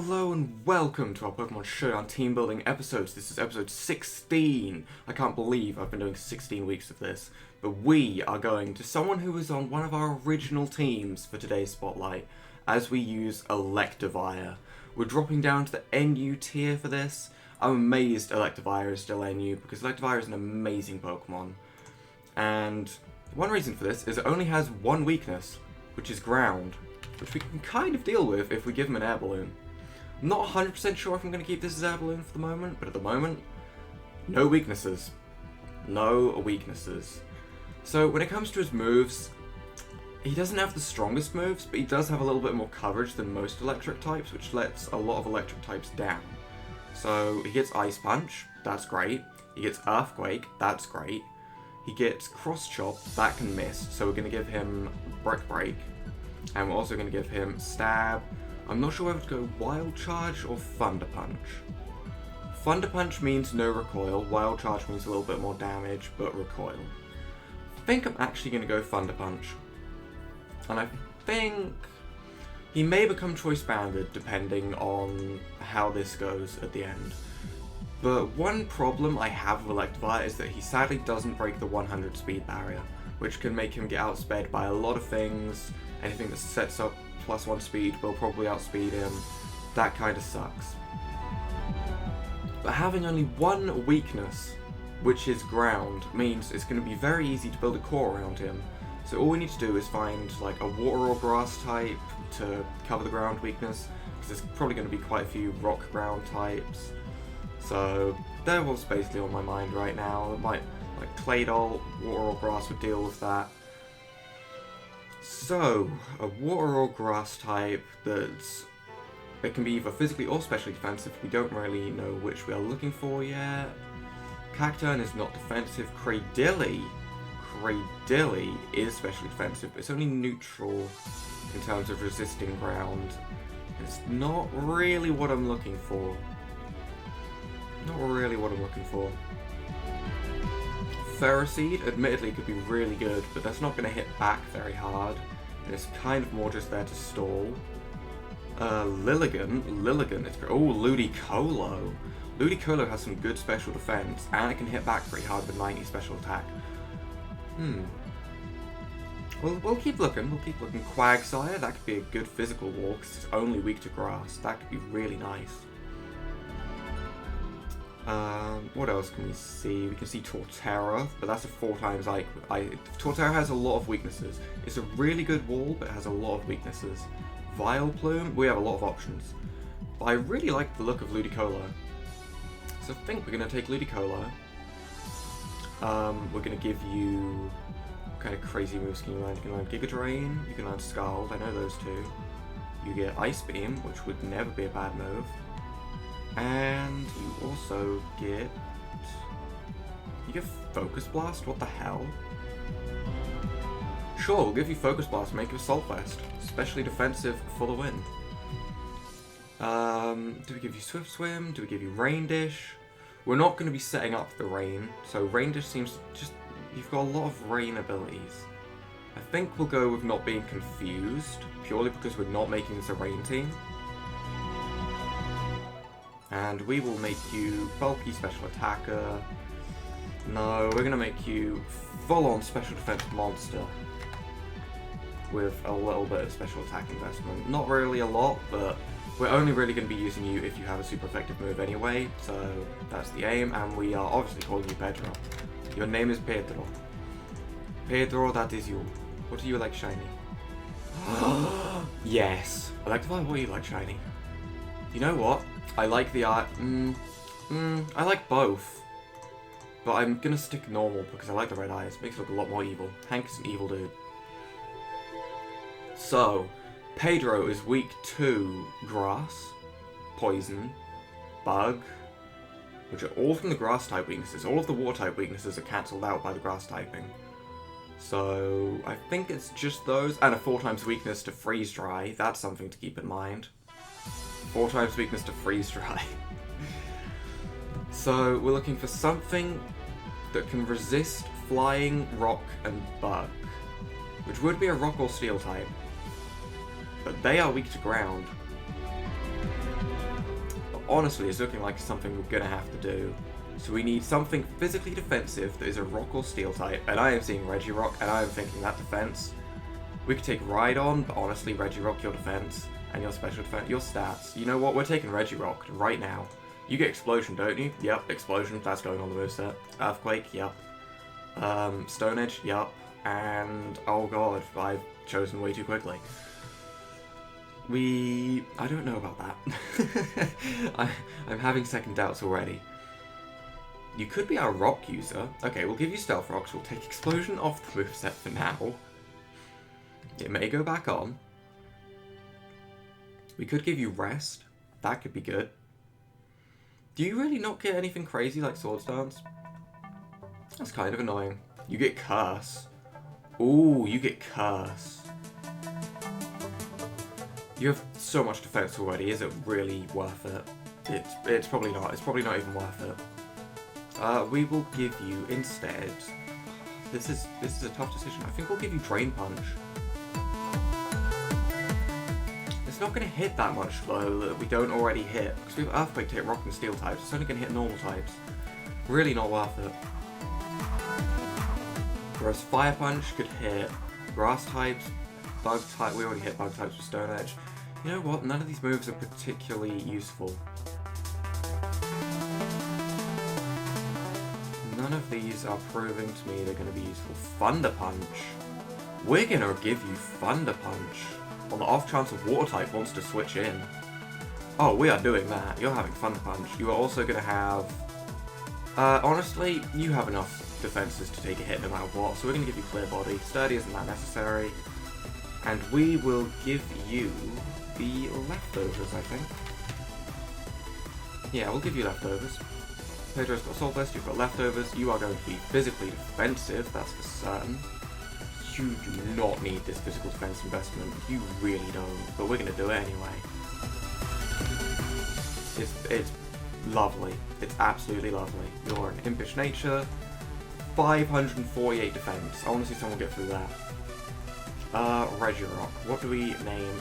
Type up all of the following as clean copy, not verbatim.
Hello and welcome to our Pokemon Showdown team building episodes. This is episode 16. I can't believe I've been doing 16 weeks of this. But we are going to someone who was on one of our original teams for today's spotlight as we use Electivire. We're dropping down to the NU tier for this. I'm amazed Electivire is still NU because Electivire is an amazing Pokemon. And one reason for this is it only has one weakness, which is ground, which we can kind of deal with if we give him an air balloon. I'm not 100% sure if I'm going to keep this as air balloon for the moment, but at the moment, no weaknesses. No weaknesses. So when it comes to his moves, he doesn't have the strongest moves, but he does have a little bit more coverage than most electric types, which lets a lot of electric types down. So he gets Ice Punch, that's great. He gets Earthquake, that's great. He gets Cross Chop, that can miss, so we're going to give him Brick Break. And we're also going to give him Stab. I'm not sure whether to go Wild Charge or Thunder Punch. Thunder Punch means no recoil, Wild Charge means a little bit more damage, but recoil. I think I'm actually going to go Thunder Punch. And I think he may become Choice Banded depending on how this goes at the end. But one problem I have with Electivire is that he sadly doesn't break the 100 speed barrier, which can make him get outsped by a lot of things. Anything that sets up +1 speed will probably outspeed him. That kind of sucks. But having only one weakness, which is ground, means it's going to be very easy to build a core around him. So all we need to do is find like a water or grass type to cover the ground weakness, because there's probably going to be quite a few rock ground types. So they're what's basically on my mind right now. Like Claydol, water or grass would deal with that. So, a water or grass type that can be either physically or specially defensive. We don't really know which we are looking for yet. Cacturne is not defensive. Cradilly is specially defensive, but it's only neutral in terms of resisting ground. It's not really what I'm looking for. Not really what I'm looking for. Ferroseed, admittedly, could be really good, but that's not going to hit back very hard, and it's kind of more just there to stall. Lilligant is great. Oh, Ludicolo. Ludicolo has some good special defense, and it can hit back pretty hard with 90 special attack. We'll keep looking, Quagsire, that could be a good physical wall, because it's only weak to grass. That could be really nice. What else can we see? We can see Torterra, but that's a 4x Torterra has a lot of weaknesses. It's a really good wall, but it has a lot of weaknesses. Vileplume, we have a lot of options. But I really like the look of Ludicolo. So I think we're going to take Ludicolo. We're going to give you... What kind of crazy moves can you learn? You can learn Giga Drain, you can learn Scald, I know those two. You get Ice Beam, which would never be a bad move. And you also get... You get Focus Blast? What the hell? Sure, we'll give you Focus Blast, make you Assault Vest. Especially defensive for the win. Do we give you Swift Swim? Do we give you Rain Dish? We're not going to be setting up the rain, so Rain Dish seems just... You've got a lot of rain abilities. I think we'll go with not being confused, purely because we're not making this a rain team. And we will make you bulky special attacker. No, we're going to make you full-on special defense monster. With a little bit of special attack investment. Not really a lot, but we're only really going to be using you if you have a super effective move anyway. So that's the aim, and we are obviously calling you Pedro. Your name is Pedro. Pedro, that is you. What do you like shiny? Yes. Electivire, what do you like shiny? You know what? I like the art. I like both. But I'm gonna stick normal because I like the red eyes. Makes it look a lot more evil. Hank is an evil dude. So, Pedro is weak to grass, poison, bug, which are all from the grass type weaknesses. All of the water type weaknesses are cancelled out by the grass typing. So, I think it's just those. And a 4x weakness to freeze dry. That's something to keep in mind. 4x weakness to freeze dry. So we're looking for something that can resist flying, rock, and bug, which would be a rock or steel type. But they are weak to ground. honestly, it's looking like something we're gonna have to do. So we need something physically defensive that is a rock or steel type, and I am seeing Regirock, and I am thinking that defense. We could take Rhydon, but honestly, Regirock, your defense, and your special defense, your stats. You know what? We're taking Regirock right now. You get Explosion, don't you? Yep, Explosion, that's going on the moveset. Earthquake, yep. Stone Edge, yep. And, oh god, I've chosen way too quickly. I don't know about that. I'm having second doubts already. You could be our rock user. Okay, we'll give you Stealth Rocks. We'll take Explosion off the moveset for now. It may go back on. We could give you Rest. That could be good. Do you really not get anything crazy like Swords Dance? That's kind of annoying. You get Curse. Ooh, you get Curse. You have so much defense already. Is it really worth it? It's probably not. It's probably not even worth it. We will give you instead. This is a tough decision. I think we'll give you Drain Punch. It's not going to hit that much though that we don't already hit, because we have Earthquake to hit Rock and Steel types. It's only going to hit normal types. Really not worth it. Whereas Fire Punch could hit Grass types, Bug type. We already hit Bug types with Stone Edge. You know what? None of these moves are particularly useful. None of these are proving to me they're going to be useful. Thunder Punch. We're going to give you Thunder Punch. On the off chance a Water type wants to switch in. Oh, we are doing that. You're having Thunder Punch. You are also going to have... honestly, you have enough defenses to take a hit no matter what, so we're going to give you Clear Body. Sturdy isn't that necessary. And we will give you the Leftovers, I think. Yeah, we'll give you Leftovers. Pedro's got Soul Blast, you've got Leftovers. You are going to be physically defensive, that's for certain. You do not need this physical defense investment. You really don't, but we're going to do it anyway. It's lovely. It's absolutely lovely. You're an Impish Nature. 548 defense. I want to see someone get through that. Regirock. What do we name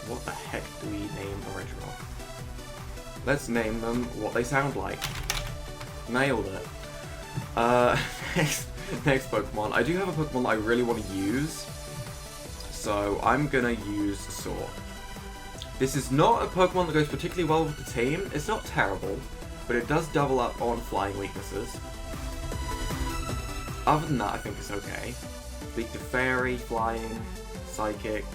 what the heck do we name a Regirock? Let's name them what they sound like. Nailed it. Next Pokemon. I do have a Pokemon that I really want to use, so I'm gonna use Saw. This is not a Pokemon that goes particularly well with the team. It's not terrible, but it does double up on flying weaknesses. Other than that, I think it's okay. Weak to Fairy, Flying, Psychic,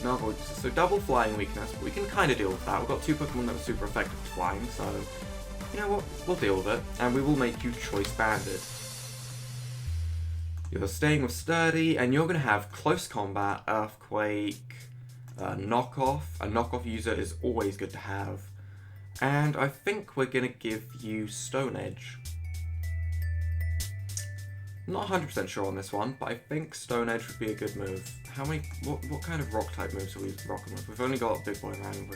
no other weaknesses. So double flying weakness, but we can kind of deal with that. We've got two Pokemon that are super effective at flying, so you know what? We'll deal with it, and we will make you Choice Banded. You're staying with Sturdy, and you're going to have Close Combat, Earthquake, Knockoff. A Knockoff user is always good to have. And I think we're going to give you Stone Edge. I'm not 100% sure on this one, but I think Stone Edge would be a good move. What kind of rock type moves are we rocking with? We've only got Big Boy Man.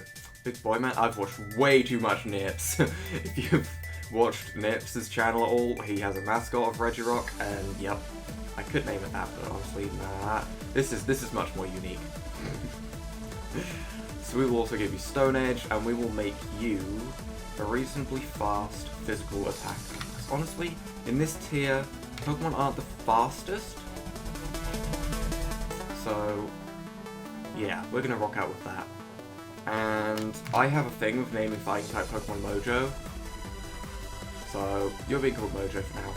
Big Boy Man? I've watched way too much Nips. If you've watched Nips' channel at all, he has a mascot of Regirock, and yep, I could name it that, but honestly, nah. This is much more unique. So we will also give you Stone Edge, and we will make you a reasonably fast physical attacker. Because honestly, in this tier, Pokemon aren't the fastest. So yeah, we're gonna rock out with that. And I have a thing with naming fighting type Pokemon Mojo. So you're being called Mojo for now.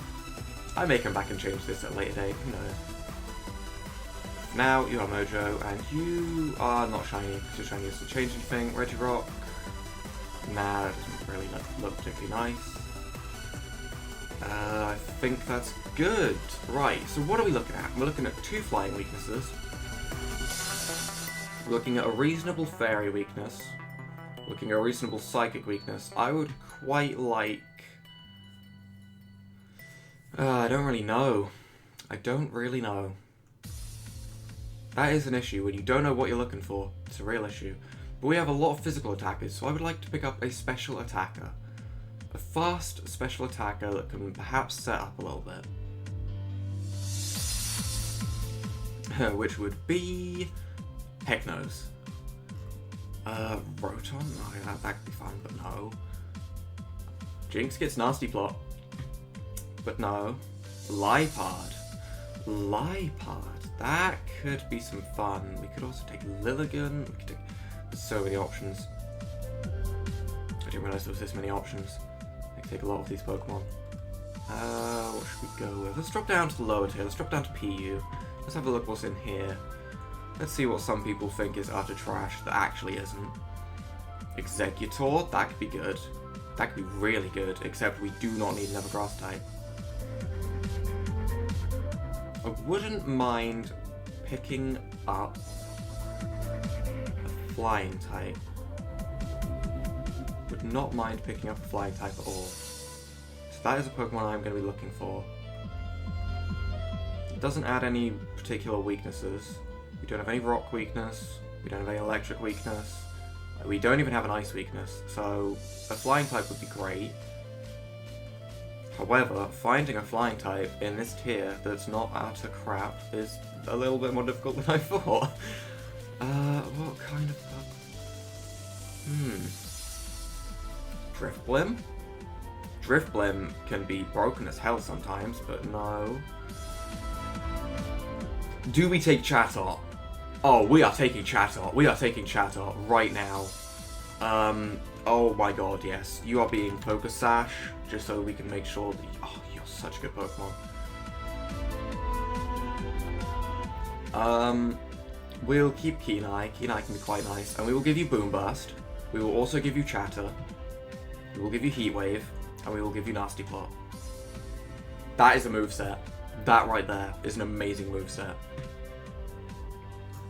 I may come back and change this at a later date, who knows. Now you are Mojo, and you are not shiny, because your shiny doesn't change anything. Regirock. Nah, that doesn't really look particularly nice. I think that's good. Right, so what are we looking at? We're looking at two flying weaknesses. We're looking at a reasonable fairy weakness. Looking at a reasonable psychic weakness. I would quite like... I don't really know. I don't really know. That is an issue when you don't know what you're looking for. It's a real issue. But we have a lot of physical attackers, so I would like to pick up a special attacker. A fast special attacker that can perhaps set up a little bit. Which would be... Hecknose. Rotom? Oh, yeah, that could be fun, but no. Jinx gets Nasty Plot. But no. Lipard. That could be some fun. We could also take Lilligant. We could take... There's so many options. I didn't realise there was this many options. I can take a lot of these Pokemon. What should we go with? Let's drop down to the lower tier. Let's drop down to PU. Let's have a look what's in here. Let's see what some people think is utter trash that actually isn't. Executor, that could be good. That could be really good, except we do not need another grass type. I wouldn't mind picking up a flying type. Would not mind picking up a flying type at all. So that is a Pokemon I'm going to be looking for. It doesn't add any particular weaknesses. We don't have any rock weakness. We don't have any electric weakness. We don't even have an ice weakness. So a flying type would be great. However, finding a flying type in this tier that's not utter crap is a little bit more difficult than I thought. What kind of... Driftblim? Driftblim can be broken as hell sometimes, but no. Do we take Chatot? Oh, we are taking Chatot. We are taking Chatot right now. Oh my god, yes. You are being Focus Sash, just so we can make sure that... Oh, you're such a good Pokemon. We'll keep Keen-Eye. Keen-Eye can be quite nice. And we will give you Boom Burst. We will also give you Chatter. We will give you Heat Wave. And we will give you Nasty Plot. That is a moveset. That right there is an amazing moveset.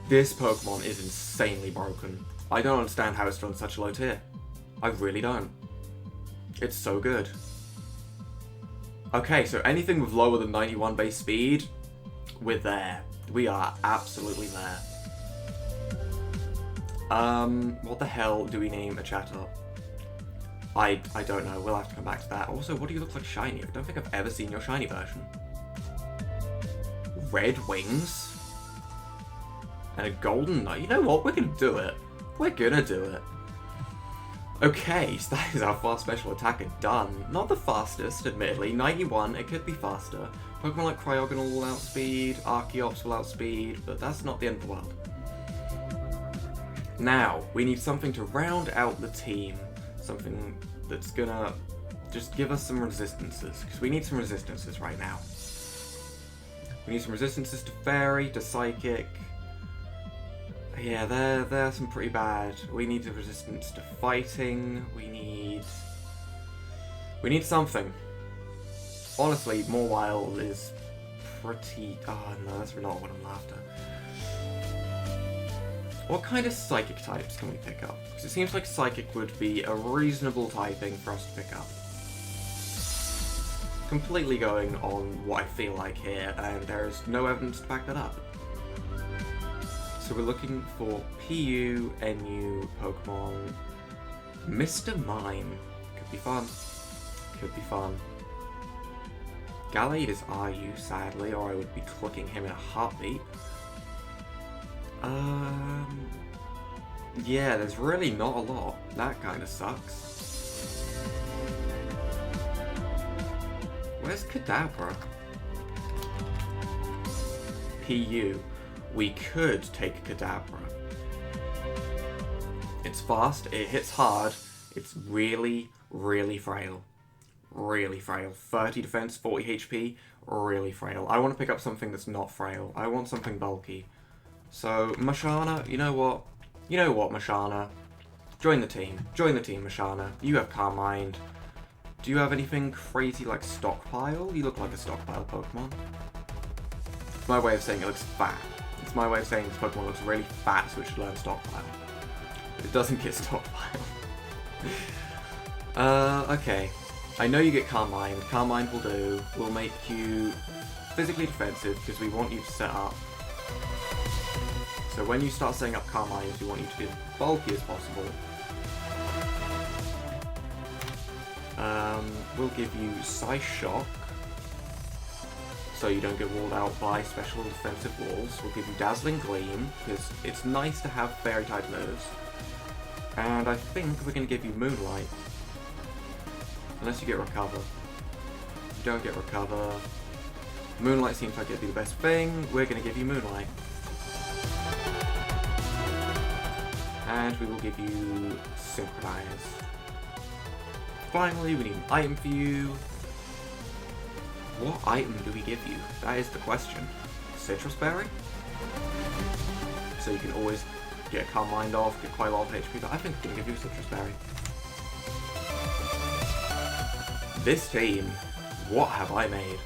This Pokemon is insanely broken. I don't understand how it's done such a low tier. I really don't. It's so good. Okay, so anything with lower than 91 base speed, we're there. We are absolutely there. What the hell do we name a Chatot? I don't know. We'll have to come back to that. Also, what do you look like shiny? I don't think I've ever seen your shiny version. Red wings? And a golden knight? You know what? We're gonna do it. We're gonna do it. Okay, so that is our fast special attacker done. Not the fastest, admittedly. 91, it could be faster. Pokemon like Cryogonal will outspeed, Archeops will outspeed, but that's not the end of the world. Now, we need something to round out the team. Something that's gonna just give us some resistances, because we need some resistances right now. We need some resistances to Fairy, to Psychic. Yeah, they're some pretty bad. We need a resistance to Fighting. We need something. Honestly, Mawile is pretty... Oh no, that's not what I'm after. What kind of Psychic types can we pick up? Because it seems like Psychic would be a reasonable typing for us to pick up. Completely going on what I feel like here, and there's no evidence to back that up. So we're looking for PU, NU, Pokemon. Mr. Mime. Could be fun. Could be fun. Gallade is RU, sadly, or I would be clicking him in a heartbeat. Yeah, there's really not a lot. That kind of sucks. Where's Kadabra? PU. We could take Kadabra. It's fast, it hits hard, it's really, really frail. Really frail. 30 defense, 40 HP, really frail. I want to pick up something that's not frail. I want something bulky. So, Mashana, you know what? You know what, Mashana? Join the team. Join the team, Mashana. You have Calm Mind. Do you have anything crazy like Stockpile? You look like a Stockpile Pokemon. It's my way of saying it looks fat. It's my way of saying this Pokemon looks really fat, so it should learn Stockpile. But it doesn't get Stockpile. Okay. I know you get Calm Mind. Calm Mind will do. We'll make you physically defensive, because we want you to set up. So when you start setting up Calm Mind, we want you to be as bulky as possible. We'll give you Psy Shock, so you don't get walled out by special defensive walls. We'll give you Dazzling Gleam, because it's nice to have Fairy-type moves. And I think we're going to give you Moonlight. Unless you get Recover. You don't get Recover. Moonlight seems like it'd be the best thing. We're going to give you Moonlight. And we will give you Synchronize. Finally, we need an item for you. What item do we give you? That is the question. Citrus Berry? So you can always get Calm Mind off, get quite a lot of HP, but I think I'm going to give you a Citrus Berry. This team, what have I made?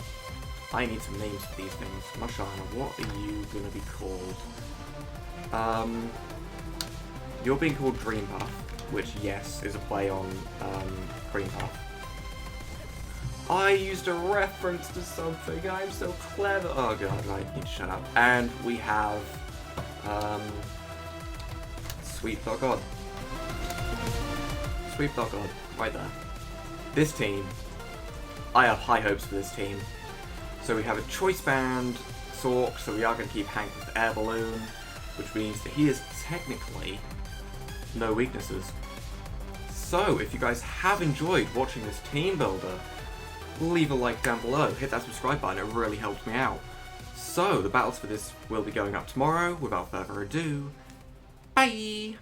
I need some names for these things. Moshana, what are you going to be called? You're being called Dream Path, which, yes, is a play on Cream Path. I used a reference to something. I'm so clever. Oh god, I need to shut up. And we have Sweet Dog God. Sweet Dog God, right there. This team, I have high hopes for this team. So we have a Choice Band Sork, so we are going to keep Hank with Air Balloon, which means that he is technically no weaknesses. So, if you guys have enjoyed watching this team builder, leave a like down below, hit that subscribe button, it really helps me out. So, the battles for this will be going up tomorrow. Without further ado, bye!